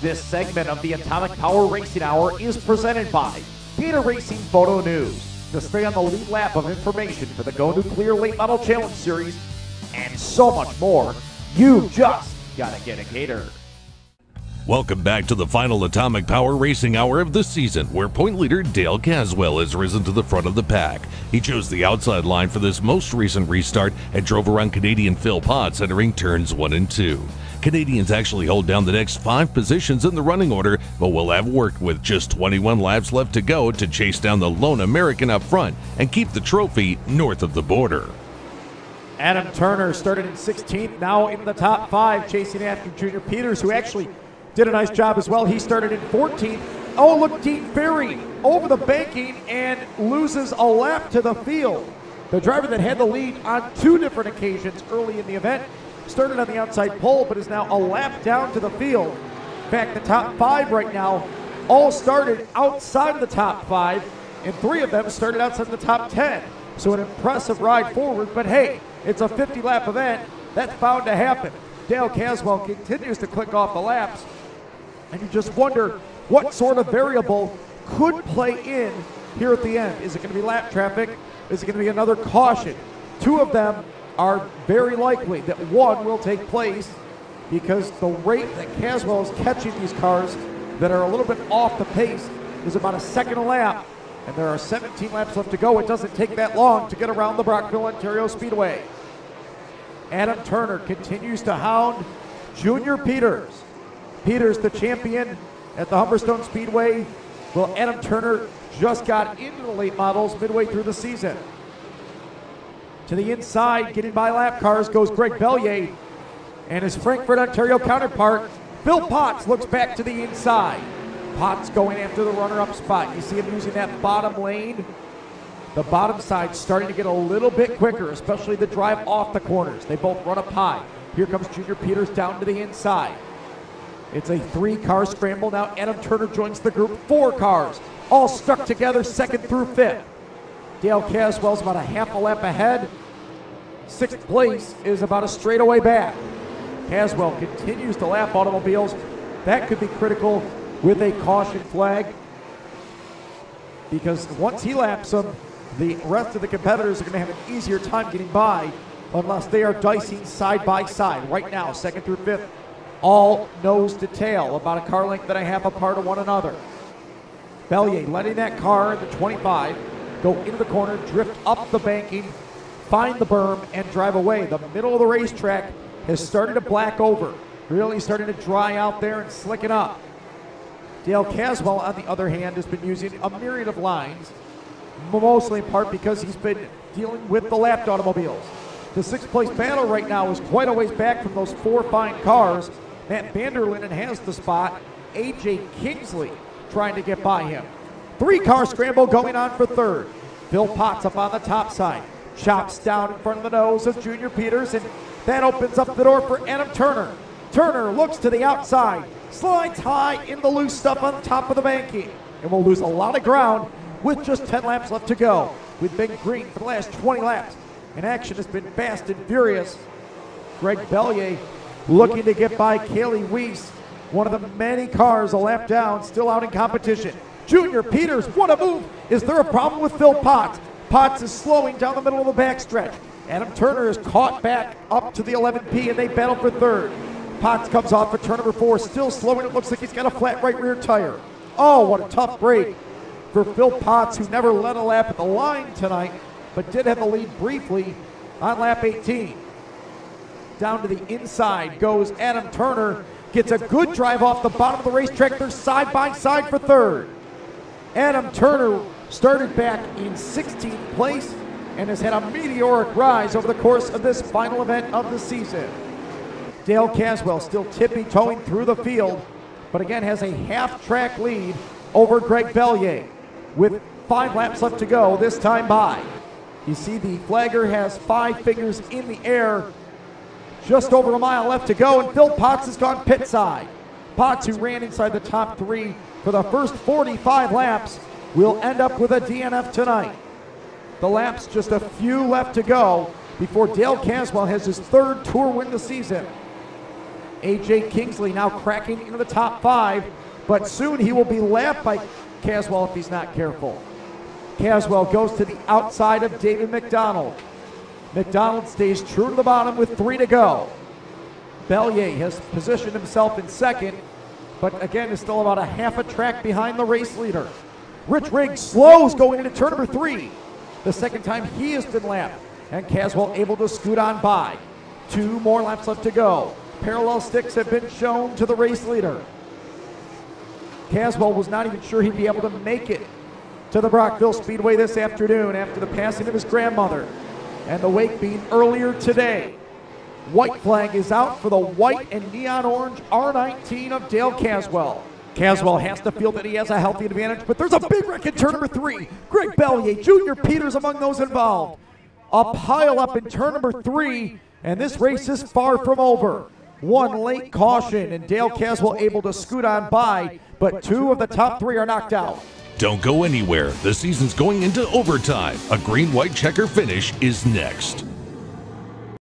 This segment of the Atomic Power Racing Hour is presented by Peter Racing Photo News. To stay on the lead lap of information for the Go Nuclear Late Model Challenge Series and so much more, you just gotta get a Gator. Welcome back to the final Atomic Power Racing Hour of the season, where point leader Dale Caswell has risen to the front of the pack. He chose the outside line for this most recent restart and drove around Canadian Phil Potts entering turns 1 and 2. Canadians actually hold down the next 5 positions in the running order, but will have worked with just 21 laps left to go to chase down the lone American up front and keep the trophy north of the border. Adam Turner started in 16th, now in the top 5, chasing after Junior Peters, who actually did a nice job as well. He started in 14th. Oh, look, Dean Ferry over the banking and loses a lap to the field. The driver that had the lead on 2 different occasions early in the event started on the outside pole, but is now a lap down to the field. In fact, the top 5 right now all started outside of the top 5, and 3 of them started outside the top 10. So an impressive ride forward, but hey, it's a 50-lap event. That's bound to happen. Dale Caswell continues to click off the laps, and you just wonder what sort of variable could play in here at the end. Is it going to be lap traffic? Is it going to be another caution? 2 of them are very likely that one will take place, because the rate that Caswell is catching these cars that are a little bit off the pace is about a second a lap, and there are 17 laps left to go. It doesn't take that long to get around the Brockville, Ontario Speedway. Adam Turner continues to hound Junior Peters. Peters, the champion at the Humberstone Speedway. Well, Adam Turner just got into the late models midway through the season. To the inside, getting by lap cars, goes Greg Bellier, and his Frankfurt, Ontario counterpart, Phil Potts, looks back to the inside. Potts going after the runner-up spot. You see him using that bottom lane. The bottom side starting to get a little bit quicker, especially the drive off the corners. They both run up high. Here comes Junior Peters down to the inside. It's a 3-car scramble. Now Adam Turner joins the group. 4 cars, all stuck together, 2nd through 5th. Dale Caswell's about a half a lap ahead. 6th place is about a straightaway back. Caswell continues to lap automobiles. That could be critical with a caution flag, because once he laps them, the rest of the competitors are going to have an easier time getting by unless they are dicing side by side. Right now, 2nd through 5th, all nose to tail, about a car length and a half apart of one another. Bellier letting that car in the 25 go into the corner, drift up the banking, find the berm, and drive away. The middle of the racetrack has started to black over, really starting to dry out there and slicken up. Dale Caswell, on the other hand, has been using a myriad of lines, mostly in part because he's been dealing with the lapped automobiles. The 6th place battle right now is quite a ways back from those 4 fine cars. Matt Vanderlinden has the spot. A.J. Kingsley trying to get by him. 3-car scramble going on for 3rd. Phil Potts up on the top side. Chops down in front of the nose of Junior Peters, and that opens up the door for Adam Turner. Turner looks to the outside, slides high in the loose stuff on top of the banking, and will lose a lot of ground with just 10 laps left to go. We've been green for the last 20 laps, and action has been fast and furious. Greg Bellier looking to get by Kaylee Weiss, one of the many cars a lap down, still out in competition. Junior Peters, what a move! Is there a problem with Phil Potts? Potts is slowing down the middle of the backstretch. Adam Turner is caught back up to the 11P, and they battle for 3rd. Potts comes off for turn number 4, still slowing. It looks like he's got a flat right rear tire. Oh, what a tough break for Phil Potts, who never led a lap at the line tonight, but did have the lead briefly on lap 18. Down to the inside goes Adam Turner. Gets a good drive off the bottom of the racetrack. They're side by side for 3rd. Adam Turner started back in 16th place and has had a meteoric rise over the course of this final event of the season. Dale Caswell still tippy-toeing through the field, but again has a half-track lead over Greg Bellier with 5 laps left to go this time by. You see the flagger has 5 fingers in the air, just over a mile left to go, and Phil Potts has gone pit side. Potts, who ran inside the top 3 for the first 45 laps, will end up with a DNF tonight. The laps just a few left to go before Dale Caswell has his 3rd tour win the season. A.J. Kingsley now cracking into the top 5, but soon he will be lapped by Caswell if he's not careful. Caswell goes to the outside of David McDonald. McDonald stays true to the bottom with 3 to go. Bellier has positioned himself in second, but again is still about a half a track behind the race leader. Rich Riggs slows going into turn number 3. The second time he has been lapped, and Caswell able to scoot on by. 2 more laps left to go. Parallel sticks have been shown to the race leader. Caswell was not even sure he'd be able to make it to the Brockville Speedway this afternoon after the passing of his grandmother and the wake being earlier today. White flag is out for the white and neon orange R19 of Dale Caswell. Caswell has to feel that he has a healthy advantage, but there's a big wreck in turn number 3. Greg Bellier, Junior Peters among those involved. A pile up in turn number 3, and this race is far from over. 1 late caution, and Dale Caswell able to scoot on by, but 2 of the top 3 are knocked out. Don't go anywhere. The season's going into overtime. A green-white checker finish is next.